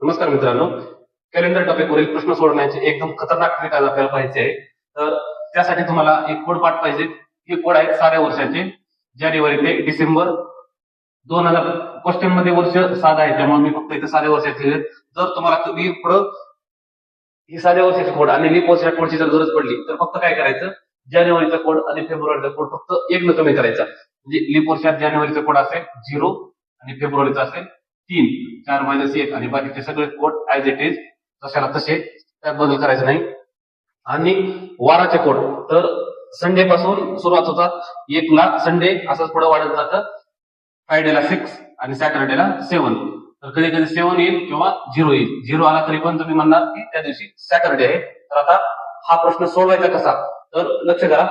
नमस्कार मित्रांनो, calendar topic वरील प्रश्न सोडवण्याचे एकदम खतरनाक ट्रिक आज आपल्याला पाहिजे आहे. तर त्यासाठी तुम्हाला एक कोड पाठ पाहिजे. हे कोड आहेत साध्या वर्षाचे, जानेवारी ते डिसेंबर 2000. क्वेश्चन मध्ये वर्ष साधा आहे, त्यामुळे मी फक्त इथे साध्या वर्षाचे लिहिले. जर तुम्हाला तुम्ही पुढं ही साध्या वर्षाची कोड आणि लीप वर्षाच्या कोडची जर गरज पडली तर फक्त काय करायचं, जानेवारीचा कोड आणि फेब्रुवारीचा कोड फक्त एक न कमी करायचा. म्हणजे लीप वर्षात जानेवारीचा कोड असेल 0 आणि फेब्रुवारीचा असेल 3, 4-1 आणि बाकीचे सगळे कोड ऍज इट इज जशाला तसे, त्यात बदल करायचा नाही. आणि वाराचे कोड तर संडे पासून सुरुवात होतात 1 ला संडे, असंच पुढे वाढत जातं. फ्रायडेला 6 आणि सॅटर्डेला 7. तर कधी कधी 7 येईल किंवा 0 येईल. 0 आला तरी पण तुम्ही म्हणणार की त्या दिवशी सॅटर्डे आहे. तर आता हा प्रश्न सोडवायचा कसा, तर लक्ष करा.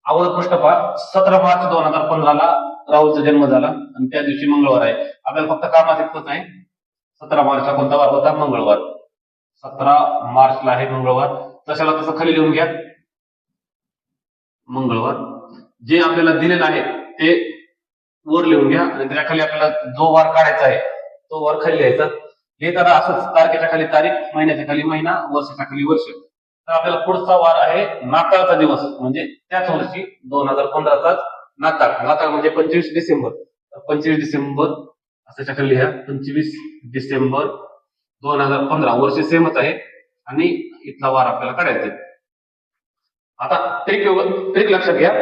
अगोदर प्रश्न पहा. 17 मार्च 2015 ला राहुलचा जन्म झाला आणि त्या दिवशी मंगळवार आहे. आपल्याला फक्त कामात इतकंच आहे, 17 मार्चला कोणता वार होता, मंगळवार. 17 मार्चला आहे मंगळवार. तशाला तसं खाली लिहून घ्या, मंगळवार. जे आपल्याला दिलेलं आहे ते वर लिहून घ्या आणि त्याच्या खाली आपल्याला जो वार काढायचा आहे तो वर खाली लिहायचा. लिहिताना असंच तारखेच्या खाली तारीख, महिन्याच्या खाली महिना, वर्षाच्या खाली वर्ष. तर आपल्याला पुढचा वार आहे नाताळचा दिवस, म्हणजे त्याच वर्षी 2015चा नाताळ. नाताळ म्हणजे 25 डिसेंबर. 25 डिसेंबर असं खाली लिहा, 25 डिसेंबर 2015. वर्ष सेमच आहे आणि इथला वार आपल्याला काढायचा आहे. आता ट्रिक लक्षात घ्या.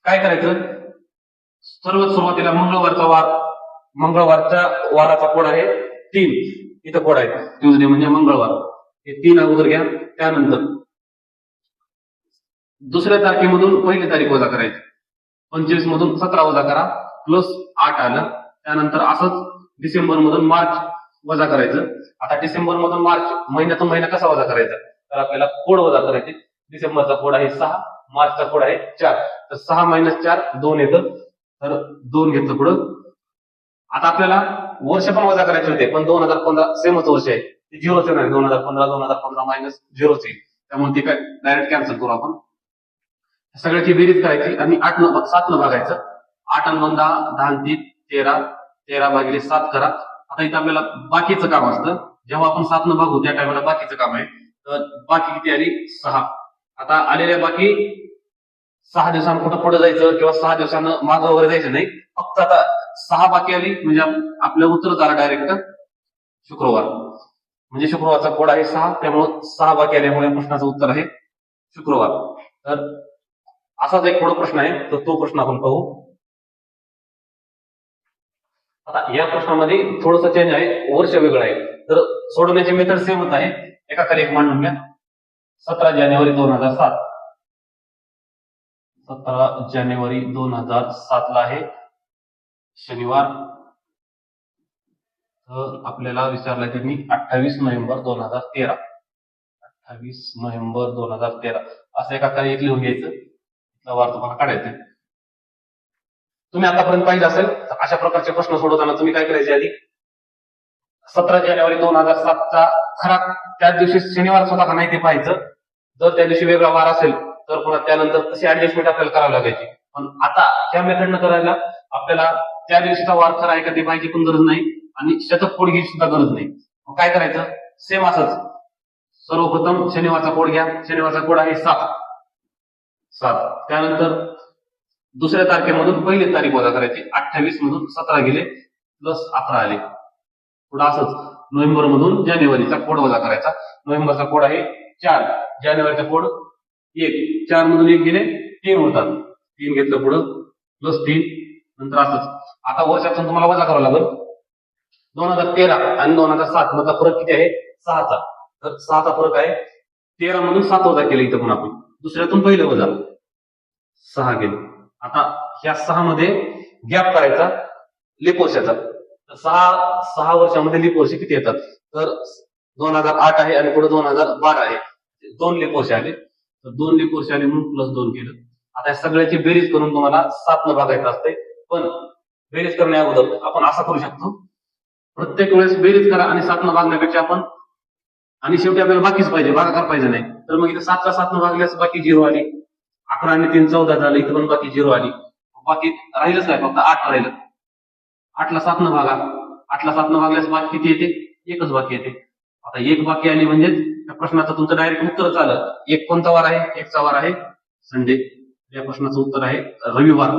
काय करायचं, सर्वात सुरुवातीला मंगळवारचा वार, मंगळवारच्या वाराचा कोड आहे 3. इथं कोड आहे ट्यूजडे म्हणजे मंगळवार. हे 3 अगोदर घ्या. त्यानंतर दुसऱ्या तारखेमधून पहिली तारीख वजा करायची. 25 मधून 17 वजा करा, प्लस 8 आलं. त्यानंतर असंच डिसेंबर मधून मार्च वजा करायचं. आता डिसेंबर मधून मार्च, महिन्यातून महिना कसा वजा करायचा, तर आपल्याला कोड वजा करायचे. डिसेंबरचा कोड आहे 6, मार्चचा कोड आहे 4. तर 6 - 4 2 येतं, तर 2 घेतलं पुढं. आता आपल्याला वर्ष पण वजा करायचे होते, पण 2015 सेमच वर्ष आहे, ते 0च नाही. 2015 मायनस 0च येईल, त्यामुळे ते काय डायरेक्ट कॅन्सल करू आपण. सगळ्याची बेरीज करायची आणि 7 न भागायचं. 8 आणि 2 10, 10 आणि 3 13, 13 भागिले 7 करा. आता इथं आपल्याला बाकीचं काम असतं. जेव्हा आपण 7 न भागू त्या टायमाला बाकीचं काम आहे. तर बाकी किती आली, 6. आता आलेल्या बाकी 6 दिवसांना कुठं पुढे जायचं किंवा 6 दिवसांना मागं वगैरे जायचं नाही. फक्त आता 6 बाकी आली म्हणजे आपल्या उत्तरच आला डायरेक्ट शुक्रवार. म्हणजे शुक्रवारचा कोड आहे 6, त्यामुळे 6 बाकी आल्यामुळे प्रश्नाचं उत्तर आहे शुक्रवार. तर असाच एक पुढे प्रश्न आहे, तर तो प्रश्न आपण पाहू. आता या प्रश्नामध्ये थोडंसं चेंज आहे, वर्ष वेगळं आहे. तर सोडवण्याची मेथड सेमच आहे, एका खाली एक मांडून घ्या. 17 जानेवारी 2007. 17 जानेवारी 2007 ला आहे शनिवार. तर आपल्याला विचारलंय त्यांनी 28 नोव्हेंबर 2013. 28 नोव्हेंबर 2013 असं एका खाली एक लिहून घ्यायचं. इथला वार तुम्हाला काढायचं. तुम्ही आतापर्यंत पाहिजे असेल तर अशा प्रकारचे प्रश्न सोडवताना तुम्ही काय करायचे, आधी 17 जानेवारी 2007चा खरा त्याच दिवशी शनिवार होता का नाही ते पाहायचं. जर त्या दिवशी वेगळा वार असेल तर पुन्हा त्यानंतर तशी ऍडजस्टमेंट आपल्याला करावी लागायची. पण आता त्या मेथडनं करायला आपल्याला त्या दिवशीचा वार खरा आहे का ते पाहायची पण गरज नाही आणि शतक कोड घ्यायची सुद्धा गरज नाही. मग काय करायचं, सेम असंच. सर्वप्रथम शनिवारचा कोड घ्या. शनिवारचा कोड आहे 7. त्यानंतर दुसऱ्या तारखेमधून पहिली तारीख वजा करायची. 28 मधून 17 गेले, प्लस 11 आले. पुढे असंच नोव्हेंबर मधून जानेवारीचा कोड वजा करायचा. नोव्हेंबरचा कोड आहे 4, जानेवारीचा कोड 1. 4 मधून 1 गेले, 3 होतात. 3 घेतलं पुढं, प्लस 3. नंतर असंच. आता वर्षातून तुम्हाला वजा करावं लागेल. 2013 आणि 2007 मधला फरक किती आहे, 6चा. तर 6चा फरक आहे. 13 मधून 7 वजा केलं इथं पण आपण. दुसऱ्यातून पहिले वजा 6 गेले. आता ह्या 6 मध्ये गॅप करायचा लीप वर्षाचा. तर 6 वर्षामध्ये लीप वर्ष किती येतात, तर 2008 आहे आणि पुढे 2012 आहे. 2 लीप वर्ष आले. तर 2 लीप वर्ष आले म्हणून प्लस 2 केलं. आता या सगळ्याची बेरीज करून तुम्हाला 7 न भागायचं असते. पण बेरीज करण्या अगोदर आपण असं करू शकतो, प्रत्येक वेळेस बेरीज करा आणि 7 न भागण्यापेक्षा आपण, आणि शेवटी आपल्याला बाकीच पाहिजे, भागाकार पाहिजे नाही. तर मग इथे 7 ला 7 न भागल्यास बाकी 0 आली. 11 आणि 3 14 झालं, इथं पण बाकी 0 आली. बाकी राहिलंच नाही, फक्त 8 राहिलं. 8 ला 7 न भागा. 8 ला 7 न भागल्यास बाकी किती येते, एकच बाकी येते. आता एक बाकी आली म्हणजे त्या प्रश्नाचं तुमचं डायरेक्ट उत्तरच आलं. एक कोणता वार आहे? एकचा वार आहे संडे. या प्रश्नाचं उत्तर आहे रविवार.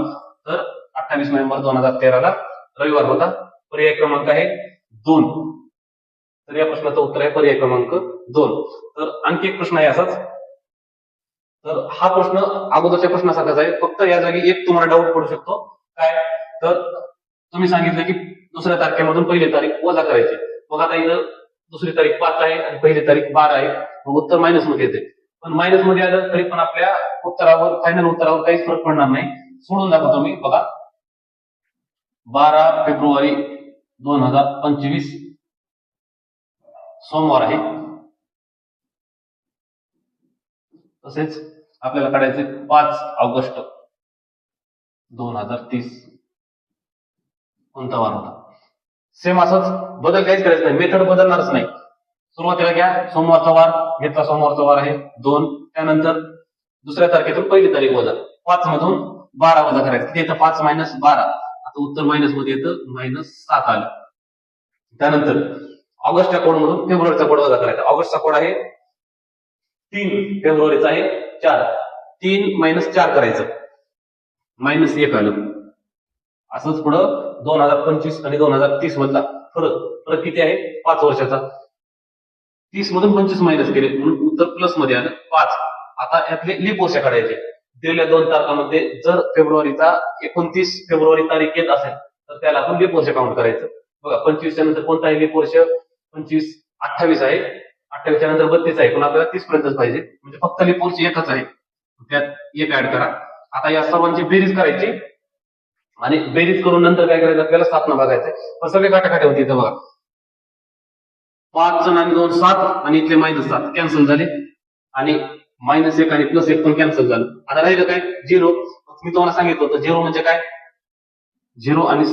तर 28 नोव्हेंबर 2013 रविवार होता. पर्याय क्रमांक आहे 2. तर या प्रश्नाचं उत्तर आहे पर्याय क्रमांक 2. तर आणखी एक प्रश्न आहे असाच. तर हा प्रश्न अगोदरच्या प्रश्नासारखाच आहे, फक्त या जागी एक तुम्हाला डाऊट पडू शकतो. काय? तर तुम्ही सांगितलं की दुसऱ्या तारखेमधून पहिली तारीख वजा करायची. मग आता इथं दुसरी तारीख 5 आहे आणि पहिली तारीख 12 आहे. मग उत्तर मायनस मध्ये येते. पण मायनस मध्ये आलं तरी पण आपल्या उत्तरावर, फायनल उत्तरावर काहीच फरक पडणार नाही. सोडून दाखवतो मी. बघा, 12 फेब्रुवारी 2025 सोमवार आहे. तसेच आपल्याला काढायचे 5 ऑगस्ट 2030 कोणता वार होता. सेम असंच, बदल काहीच करायचं नाही, मेथड बदलणारच नाही. सुरुवातीला घ्या, सोमवारचा वार घेतला, सोमवारचा वार आहे 2. त्यानंतर दुसऱ्या तारखेतून पहिली तारीख वजा, 5 मधून 12 वजा करायचं. किती येतं? 5 मायनस 12. आता उत्तर मायनस मध्ये येतं, -7 आलं. त्यानंतर ऑगस्टच्या कोड मधून फेब्रुवारीचा कोड वजा करायचा. ऑगस्टचा कोड आहे 3, फेब्रुवारीचा आहे 4. 3 मायनस 4 करायचं, -1 आलं. असंच पुढं 2025 आणि 2030 मधला फरक किती आहे? 5 वर्षाचा. 30 मधून 25 मायनस केले म्हणून उत्तर प्लस मध्ये आलं 5. आता यातले लीप वर्ष काढायचे. दिलेल्या 2 तारखांमध्ये जर फेब्रुवारीचा 29 फेब्रुवारी तारीख येत असेल तर त्याला आपण लीप वर्ष काउंट करायचं. बघा, 25 च्या नंतर कोणता आहे लीप वर्ष? 25 28 आहे. 28 च्या नंतर 32 आहे. पण आपल्याला 30 पर्यंतच पाहिजे, म्हणजे फक्त लीप वर्ष एकच आहे, त्यात एक ऍड करा. आता या सर्वांची बेरीज करायची आणि बेरीज करून नंतर काय करायचं? आपल्याला 7 न बघायचंय. पण सगळे काटाकाटी होती इथं बघा. 5 जण आणि 2 7 आणि इथले -7 कॅन्सल झाले आणि -1 आणि +1 पण कॅन्सल झालं. आता राहिलं काय? 0. मी तुम्हाला सांगितलं होतं 0 म्हणजे काय? 0 आणि